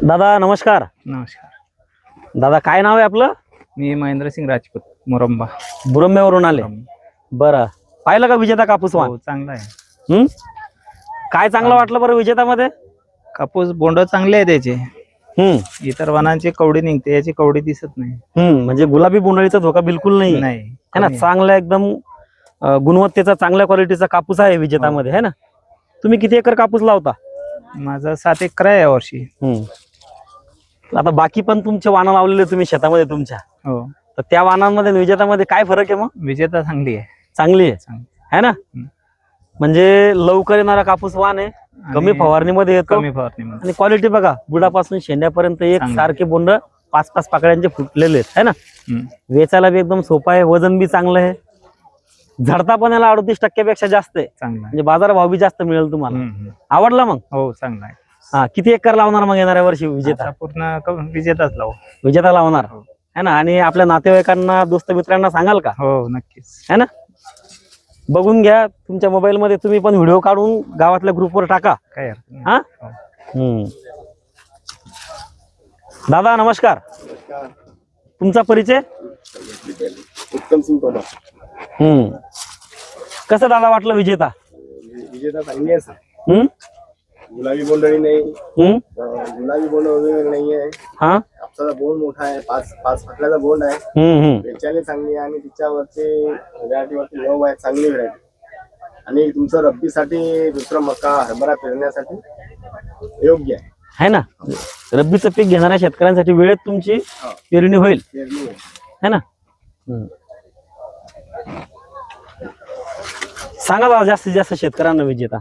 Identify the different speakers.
Speaker 1: दादा नमस्कार.
Speaker 2: नमस्कार.
Speaker 1: दादा काय नाव आहे आपलं?
Speaker 2: मी महेंद्रसिंग राजपूत, मुरंबा.
Speaker 1: बुरंब्यावरून आले. बरं, पाहिलं का विजेता कापूस वाण?
Speaker 2: हो, चांगला आहे.
Speaker 1: काय चांगलं वाटलं बरं विजेतामध्ये?
Speaker 2: कापूस बोंड चांगले आहे त्याचे. इतर वाणांची कवडी निघते, याची कवडी दिसत नाही.
Speaker 1: म्हणजे गुलाबी बोंडळीचा धोका बिलकुल नाही है ना. चांगला एकदम गुणवत्तेचा चांगल्या क्वालिटीचा कापूस आहे विजेतामध्ये, है ना. तुम्ही किती एकर कापूस लावता?
Speaker 2: माझा 7 एकर आहे यावर्षी.
Speaker 1: आता बाकी पण तुमचे वाणं लावलेले तुम्ही शेतामध्ये तुमच्या,
Speaker 2: हो.
Speaker 1: तर त्या वाणांमध्ये विजेतामध्ये काय फरक आहे मग?
Speaker 2: विजेता चांगली आहे.
Speaker 1: चांगली आहे है ना. म्हणजे लवकर येणारा कापूस वाण आहे, कमी फवारणीमध्ये येतो,
Speaker 2: कमी फवारणीमध्ये.
Speaker 1: आणि क्वालिटी बघा बुडापासून शेंड्यापर्यंत एक सारखे बोंड 5-5 पाकळ्यांचे फुटलेले आहेत है ना. वेचायला बी एकदम सोपा आहे, वजन बी चांगलं आहे, झडता पण याला 38% पेक्षा जास्त आहे.
Speaker 2: चांगला
Speaker 1: म्हणजे बाजारभाव बी जास्त मिळेल तुम्हाला. आवडला मग?
Speaker 2: हो, चांगला आहे.
Speaker 1: हा, किती एकर लावणार मग येणाऱ्या वर्षी विजेता?
Speaker 2: पूर्ण विजेताच लावू.
Speaker 1: विजेता लावणार है ना. आणि आपल्या नातेवाईकांना दोस्त मित्रांना सांगाल का?
Speaker 2: हो, नक्कीच
Speaker 1: है ना. बघून घ्या तुमच्या मोबाईल मध्ये, तुम्ही पण व्हिडिओ काढून गावातल्या ग्रुपवर टाका.
Speaker 2: काय हरकत नाही.
Speaker 1: हा. दादा नमस्कार. तुमचा परिचय?
Speaker 3: उत्तम सिंग तोमर.
Speaker 1: कसं दादा वाटलं विजेता?
Speaker 3: विजेता चांगली आहे सर. गुलाबी बोंडळी नाही, गुलाबी बोंड वगैरे नाहीये. कापसाचा बोंड मोठा आहे, 5 फाकल्याचा बोंड आहे. वेचायला चांगली आहे आणि तिच्यावरती व्हरायटीवरती नऊ आहे, चांगली व्हरायटी. आणि तुमचं रब्बीसाठी दुसरा मका हरभरा पेरण्यासाठी योग्य आहे
Speaker 1: ना. रब्बीचं पीक घेणाऱ्या शेतकऱ्यांसाठी वेळेत तुमची पेरणी होईल है ना. सांगा दादा जास्तीत जास्त शेतकऱ्यांना विजेता.